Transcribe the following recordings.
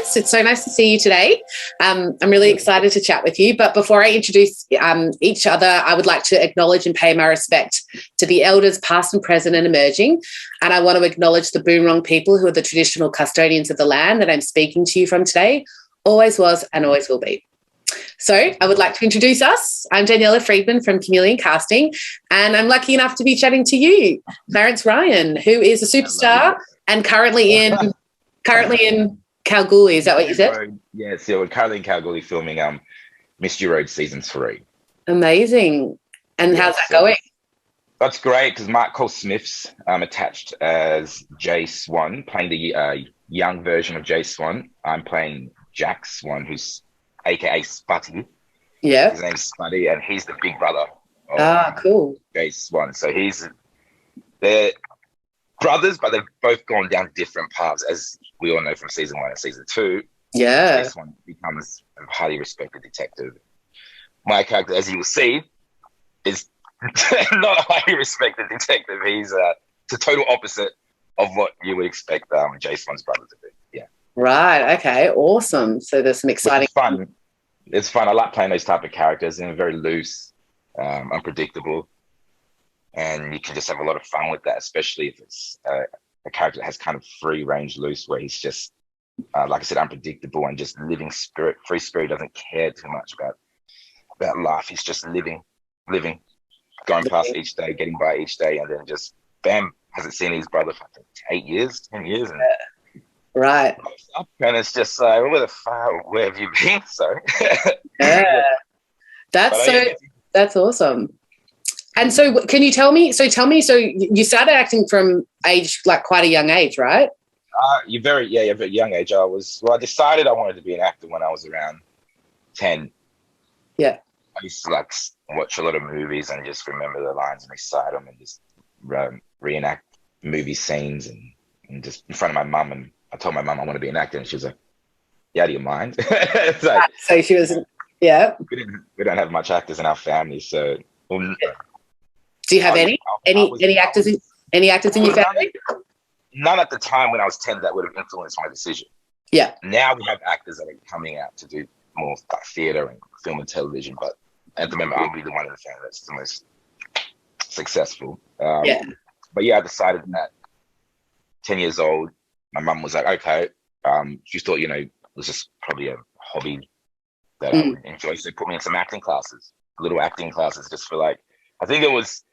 Alex. It's so nice to see you today. I'm really excited to chat with you. But before I introduce each other, I would like to acknowledge and pay my respect to the elders past and present and emerging. And I want to acknowledge the Boonwurrung people who are the traditional custodians of the land that I'm speaking to you from today. Always was and always will be. So I would like to introduce us. I'm Daniela Friedman from Chameleon Casting, and I'm lucky enough to be chatting to you, Clarence Ryan, who is a superstar and currently in Kalgoorlie. Is that what you said? Yeah, so we're currently in Kalgoorlie filming Mystery Road Season 3. Amazing. And how's that going? That's great because Mark Cole Smith's attached as Jay Swan, playing the young version of Jay Swan. I'm playing Jack Swan, who's AKA Sputty. Yeah. His name's Sputty, and he's the big brother of cool. Jay Swan. So they're brothers, but they've both gone down different paths, as we all know from season 1 and season 2. Yeah. This one becomes a highly respected detective. My character, as you will see, is not a highly respected detective. He's the total opposite of what you would expect Jay Swan's brother to be. Yeah. Right. Okay. Awesome. So there's some exciting. Fun. It's fun. I like playing those type of characters, and they're very loose, unpredictable, and you can just have a lot of fun with that, especially if it's a character that has kind of free range loose, where he's just, like I said, unpredictable and just living spirit, free spirit, doesn't care too much about life. He's just living, going past each day, getting by each day, and then just bam, hasn't seen his brother for 8 years, 10 years, and right. And it's just like, where have you been? So yeah, that's awesome. And so, can you tell me? So you started acting from age, like quite a young age, right? You're very young age. I decided I wanted to be an actor when I was around 10. Yeah. I used to like watch a lot of movies and just remember the lines and recite them and just reenact movie scenes and just in front of my mum. And I told my mum I want to be an actor, and she was like, "You out of your mind?" It's like, so she was, yeah. We don't have much actors in our family, so. Do you have any actors in your family? None at the time when I was 10 that would have influenced my decision. Yeah. Now we have actors that are coming out to do more like theatre and film and television, but at the moment I'll be the one in the family that's the most successful. Yeah. But yeah, I decided that 10 years old, my mum was like, okay. She thought, it was just probably a hobby that I would enjoy. So they put me in some acting classes, little acting classes, just for like, I think it was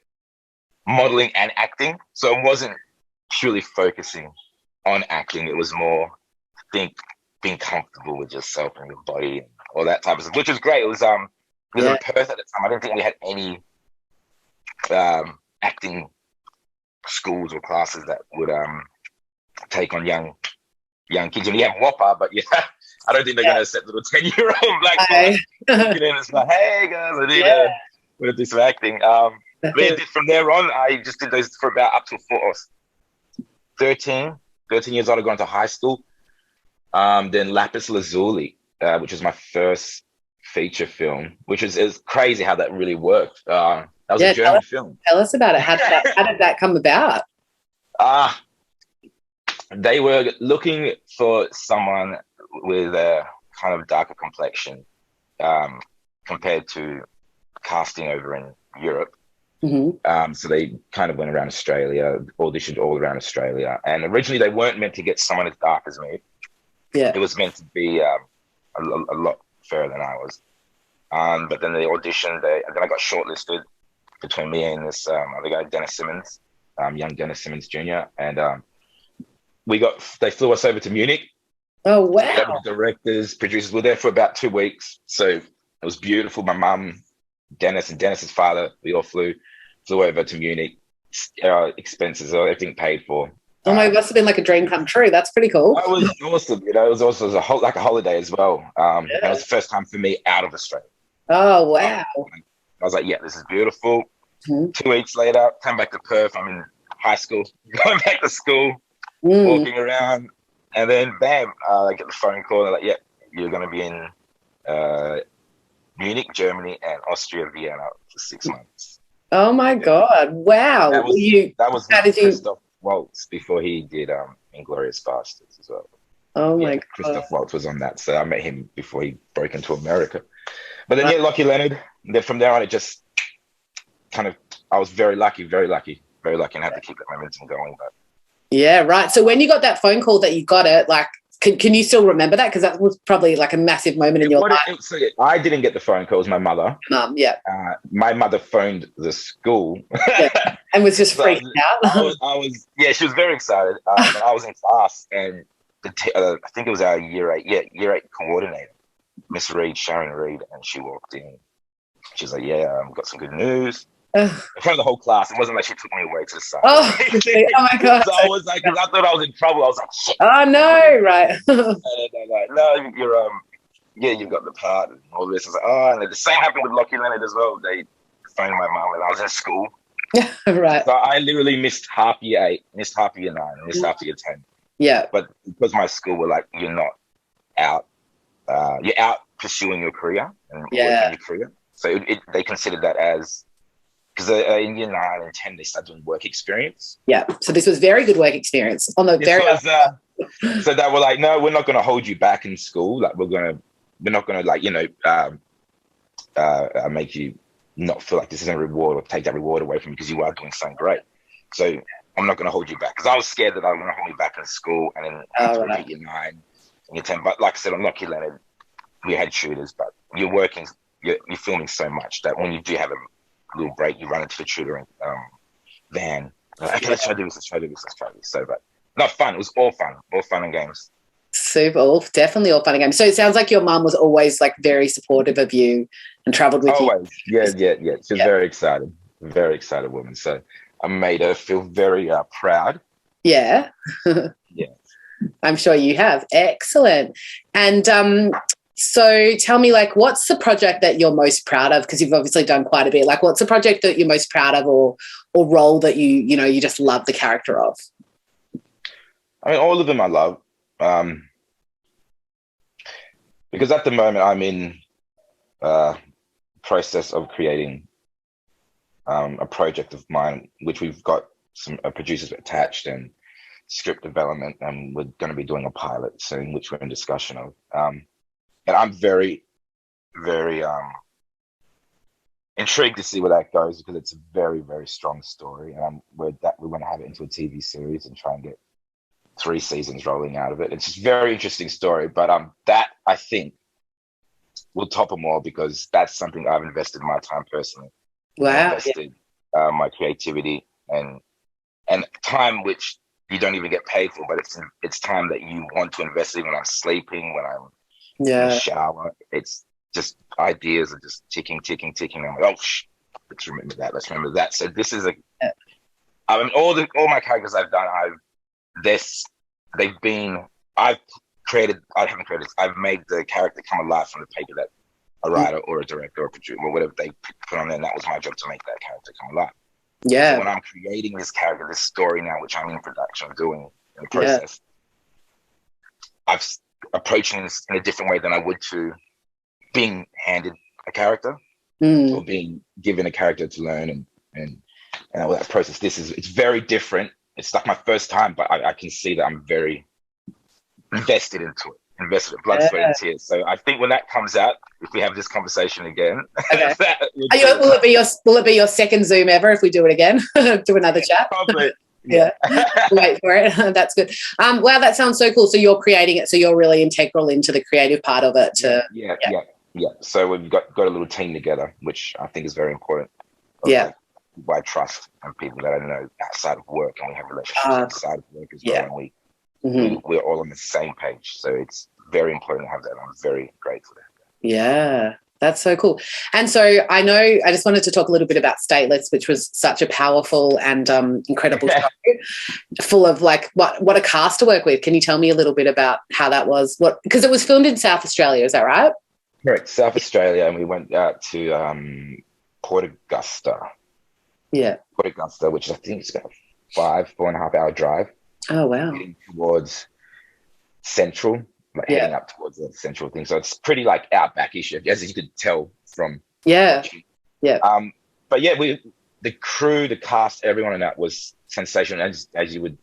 modeling and acting. So it wasn't purely focusing on acting. It was more, I think, being comfortable with yourself and your body and all that type of stuff, which was great. It was in Perth at the time. I don't think we had any acting schools or classes that would take on young kids. And you have WAPA, but I don't think they're going to accept little 10-year-old black boys. It's like, hey guys, I need to do some acting. From there on, I just did those for about up to 13 years old. I got into high school. Then Lapis Lazuli, which was my first feature film, which is crazy how that really worked. That was a German film. Tell us about it. How did that come about? They were looking for someone with a kind of darker complexion compared to casting over in Europe. Mm-hmm. So they kind of went around Australia, auditioned all around Australia. And originally they weren't meant to get someone as dark as me. Yeah. It was meant to be a lot fairer than I was. But then they auditioned. Then I got shortlisted between me and this other guy, Dennis Simmons, young Dennis Simmons Jr. And they flew us over to Munich. Oh, wow. The directors, producers were there for about 2 weeks. So it was beautiful. My mum, Dennis, and Dennis's father, we all flew over to Munich. Expenses, everything paid for. Oh my, it must have been like a dream come true. That's pretty cool. It was awesome. It was also like a holiday as well. It was the first time for me out of Australia. Oh, wow. I was like, yeah, this is beautiful. 2 weeks later, come back to Perth. I'm in high school, going back to school, walking around. And then, bam, I get the phone call. They're like, yeah, you're going to be in Munich, Germany, and Austria, Vienna for 6 months. Oh, my God. Wow. That was Christoph Waltz before he did Inglourious Basterds as well. Oh my Yeah, God. Christoph Waltz was on that. So I met him before he broke into America. But then, yeah, Lockie Leonard. Then from there on, it just kind of, I was very lucky, very lucky, very lucky, and had to keep that momentum going. But Yeah, right. So when you got that phone call that you got it, like, can you still remember that? Because that was probably like a massive moment in your life. so I didn't get the phone call. It was my mother. Mum, yeah. My mother phoned the school. Yeah. And was just So freaking out. yeah, she was very excited. And I was in class, and I think it was our year eight coordinator, Miss Reed, Sharon Reed, and she walked in. She's like, "Yeah, I've got some good news." In front of the whole class, it wasn't like she took me away to the side. Oh, oh my God. So I was like, because I thought I was in trouble. I was like, "Shit." Oh no, right. And they're like, "No, you're yeah, you've got the part and all this." I was like, "Oh," and the same happened with Lockie Leonard as well. They phoned my mum when I was in school. Right. So I literally missed half year 8, missed half year 9, missed half year 10. Yeah. But because my school were like, you're not out, you're out pursuing your career and working your career. So they considered that as, because in year 9 and 10 they started doing work experience. Yeah. So this was very good work experience on the very. So they were like, no, we're not going to hold you back in school. Like we're not going to like make you not feel like this is a reward or take that reward away from you because you are doing something great. So I'm not going to hold you back because I was scared that I was going to hold me back in school and then have to repeat year 9 and year 10. But like I said, on Lockie Leonard, we had shooters, but you're filming so much that when you do have a little break, you run into the tutoring van. Like, okay, let's try to do this. So, but not fun. It was all fun and games. Super, definitely all fun and games. So it sounds like your mum was always like very supportive of you and travelled with you. Always, yeah. She's very excited woman. So I made her feel very proud. Yeah. Yeah. I'm sure you have. Excellent. And so tell me, like, what's the project that you're most proud of? Because you've obviously done quite a bit. Like, what's the project that you're most proud of or role that you just love the character of? I mean, all of them I love. Because at the moment I'm in process of creating a project of mine, which we've got some producers attached and script development, and we're going to be doing a pilot soon, which we're in discussion of. And I'm very, very intrigued to see where that goes because it's a very, very strong story, and we want to have it into a TV series and try and get 3 seasons rolling out of it. It's just a very interesting story, but that I think will top them all because that's something I've invested my time personally. Wow. I've invested my creativity and time which you don't even get paid for, but it's time that you want to invest in when I'm sleeping, when I'm in the shower. It's just ideas are just ticking. I'm like, let's remember that. So this is I mean, all my characters I've done, I've made the character come alive from the paper that a writer or a director or a producer or whatever they put on there, and that was my job to make that character come alive. Yeah. So when I'm creating this character, this story now, which I'm in production doing in the process, I've approaching this in a different way than I would to being handed a character or being given a character to learn and all that process. It's very different. It's like my first time, but I can see that I'm very invested into it. Invested in blood, sweat, and tears. So I think when that comes out, if we have this conversation again, will it be your second Zoom ever if we do it again? Do another chat? Probably. Yeah. Wait for it. That's good. Wow, that sounds so cool. So you're creating it, so you're really integral into the creative part of it. Yeah. So we've got a little team together, which I think is very important. Yeah. People I trust and people that I know outside of work, and we have relationships outside of work as well. And we're all on the same page. So it's very important to have that. I'm very grateful. Yeah. That's so cool. And so I just wanted to talk a little bit about Stateless, which was such a powerful and incredible show, full of like what a cast to work with. Can you tell me a little bit about how that was? Because it was filmed in South Australia, is that right? Correct, South Australia, and we went out to Port Augusta. Yeah. Port Augusta, which I think is about 4.5 hour drive. Oh wow. Heading towards Central. Heading up towards the central thing. So it's pretty like outbackish, as you could tell from watching. Yeah. But yeah, the crew, the cast, everyone in that was sensational. As you would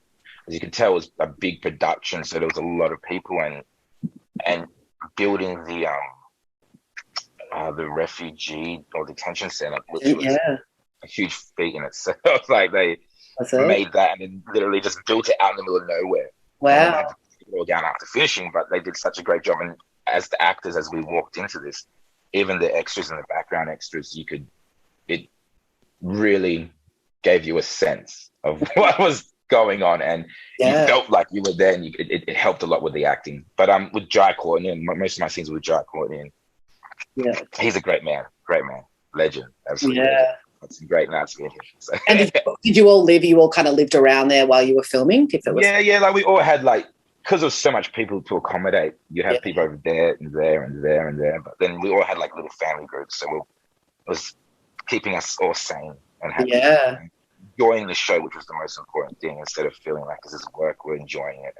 as you can tell, it was a big production, so there was a lot of people, and building the refugee or detention center, which was a huge feat in itself. Like they made that and then literally just built it out in the middle of nowhere. Wow. And had to take it all down after finishing, but they did such a great job. And as the actors, as we walked into this, even the extras and the background extras, it really gave you a sense of what was going on, and you felt like you were there, and it helped a lot with the acting. But with Jai Courtney, most of my scenes were with Jai Courtney, and he's a great man, legend, absolutely. Legend. That's some great nights with him. So. And did you all live? You all kind of lived around there while you were filming? If it was like we all had because there's so much people to accommodate. You have people over there and there and there and there, but then we all had like little family groups, so it was keeping us all sane and happy. And enjoying the show, which was the most important thing, instead of feeling like this is work. We're enjoying it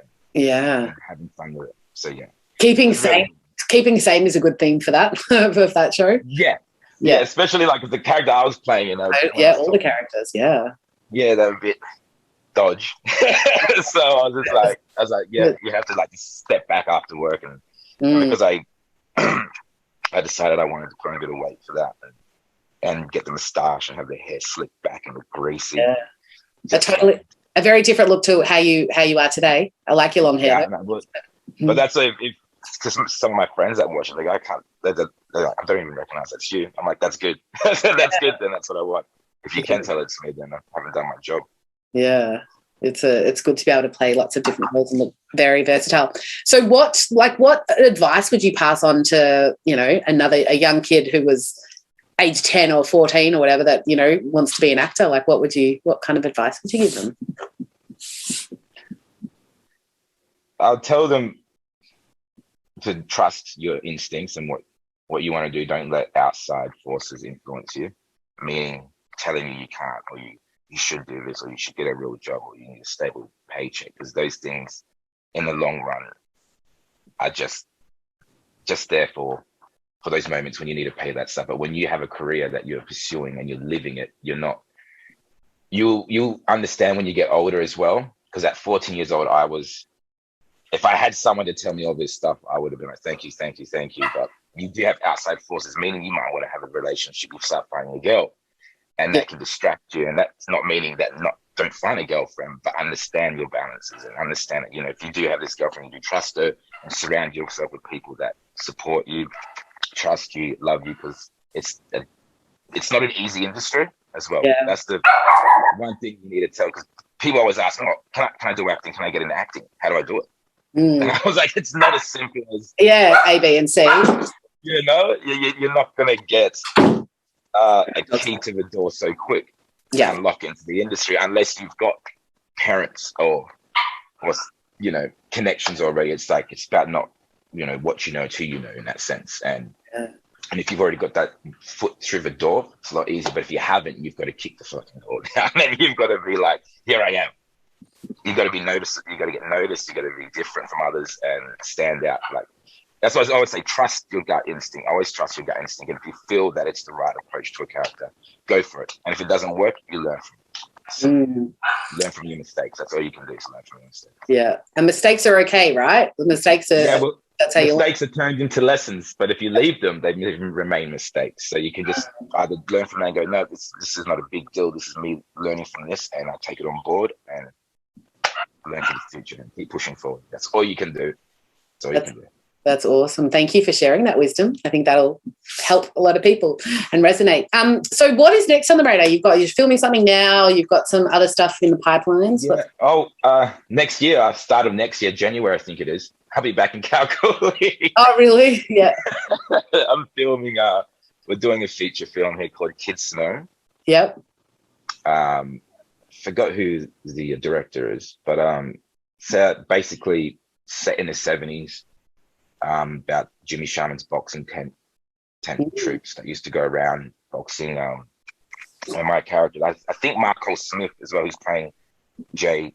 and having fun with it. So keeping sane is a good thing for that for that show. Yeah, especially like the character I was playing, all the characters, they were a bit dodge. So I was like, you have to just step back after work, and because I decided I wanted to put on a bit of weight for that, and get the moustache and have the hair slicked back and look greasy. A very different look to how you are today. I like your long hair. But that's because some of my friends that watch it, I can't. They're like, I don't even recognize that's you. I'm like, that's good. That's good. Then that's what I want. If you can tell it's me, then I haven't done my job. Yeah, it's good to be able to play lots of different roles and look very versatile. So, what advice would you pass on to a young kid who was age 10 or 14 or whatever that wants to be an actor? Like, what kind of advice would you give them? I'll tell them to trust your instincts and what you want to do. Don't let outside forces influence you, meaning telling you can't, or you should do this, or you should get a real job, or you need a stable paycheck, because those things in the long run are just there for those moments when you need to pay that stuff. But when you have a career that you're pursuing and you're living it, you'll understand when you get older as well. Because at 14 years old, if I had someone to tell me all this stuff, I would have been like, thank you. But you do have outside forces, meaning you might want to have a relationship. You start finding a girl, and that can distract you. And that's not meaning that don't find a girlfriend, but understand your balances and understand that, if you do have this girlfriend, you do trust her, and surround yourself with people that support you, trust you, love you, because it's not an easy industry as well. That's the one thing you need to tell, because people always ask me, can I do acting? Can I get into acting? How do I do it? And I was like, it's not as simple as A, B, and C. You're not gonna get a key to the door so quick to unlock into the industry unless you've got parents or connections already. It's about not what you know to in that sense, and if you've already got that foot through the door, it's a lot easier. But if you haven't, you've got to kick the fucking door down, and you've got to be like, here I am. You got to be noticed. You got to get noticed. You got to be different from others and stand out. Like, that's why I always say, trust your gut instinct. Always trust your gut instinct. And if you feel that it's the right approach to a character, go for it. And if it doesn't work, you learn from it. So learn from your mistakes. That's all you can do is learn from your mistakes. Yeah, and mistakes are okay, right? The mistakes are. That's how mistakes are turned into lessons, but if you leave them, they remain mistakes. So you can just either learn from that and go, no, this is not a big deal. This is me learning from this, and I take it on board and learn for the future and keep pushing forward. That's all you can do. That's all you can do. That's awesome. Thank you for sharing that wisdom. I think that'll help a lot of people and resonate. So what is next on the radar? You're filming something now. You've got some other stuff in the pipelines. Yeah. Next year, start of next year, January, I think it is. I'll be back in Kalgoorlie. Oh, really? Yeah. I'm filming. We're doing a feature film here called Kid Snow. Yep. Forgot who the director is, but so basically set in the 70s. About Jimmy Sharman's boxing tent troops that used to go around boxing. And my character, I think Marco Smith as well, who's playing Jay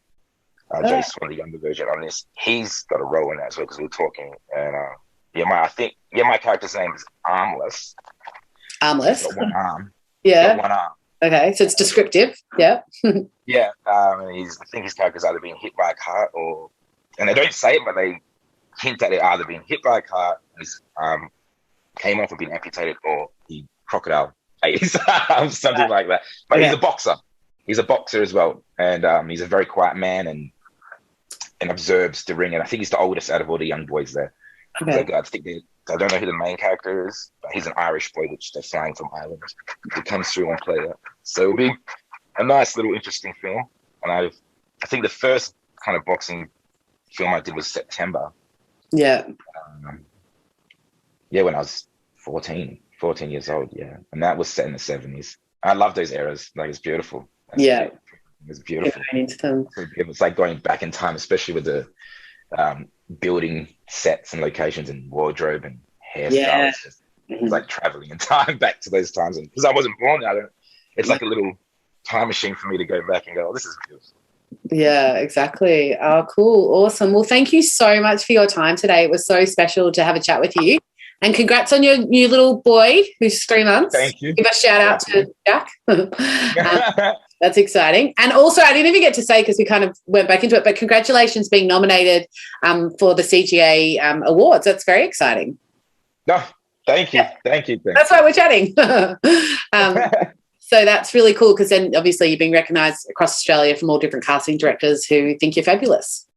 Swan, the younger version on this. He's got a role in that as well, because we were talking. And my character's name is Armless. Armless. He's got one arm. Yeah. Got one arm. Okay, so it's descriptive. Yeah. Yeah, I think his character's either being hit by a car and they don't say it, but they hint that they're either being hit by a car, came off or been amputated, or he crocodile ate something like that. But he's a boxer. He's a boxer as well, and he's a very quiet man and observes the ring. And I think he's the oldest out of all the young boys there. Okay. I don't know who the main character is, but he's an Irish boy, which they're flying from Ireland. He comes through and play that. So it'll be a nice little interesting film. And I think the first kind of boxing film I did was September. Yeah. When I was 14 years old. Yeah. And that was set in the 70s. I love those eras. Like, it's beautiful. It was beautiful. It was like going back in time, especially with the building sets and locations and wardrobe and hairstyles. Yeah. It's like traveling in time back to those times. And because I wasn't born, it's like a little time machine for me to go back and go, oh, this is beautiful. Yeah, exactly. Oh, cool. Awesome. Well, thank you so much for your time today. It was so special to have a chat with you. And congrats on your new little boy who's 3 months. Thank you. Give a shout out to Jack. That's exciting. And also, I didn't even get to say, because we kind of went back into it, but congratulations being nominated for the CGA Awards. That's very exciting. No, thank you. Yeah. Thank you. That's why we're chatting. So that's really cool, because then obviously you're being recognised across Australia from all different casting directors who think you're fabulous.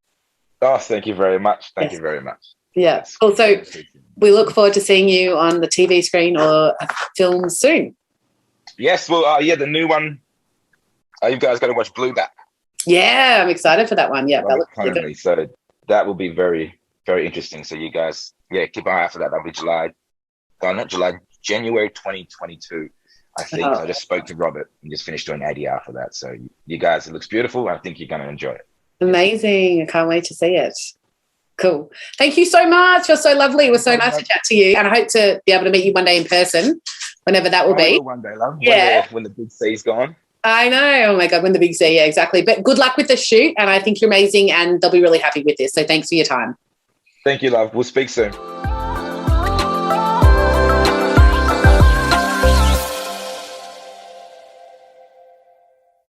Oh, thank you very much. Thank you very much. Yeah. Also, we look forward to seeing you on the TV screen or a film soon. Yes. Well, the new one. You guys got to watch Blueback. Yeah, I'm excited for that one. Yeah. Currently, so that will be very, very interesting. So you guys, keep an eye out for that. That'll be January 2022. I think. I just spoke to Robert and just finished doing ADR for that. So you guys, it looks beautiful. I think you're going to enjoy it. Amazing. I can't wait to see it. Cool. Thank you so much. You're so lovely. It was so nice to chat to you. And I hope to be able to meet you one day in person, whenever that will be. One day, love. Yeah. When the big C's gone. I know. Oh, my God, when the big C. Yeah, exactly. But good luck with the shoot. And I think you're amazing, and they'll be really happy with this. So thanks for your time. Thank you, love. We'll speak soon.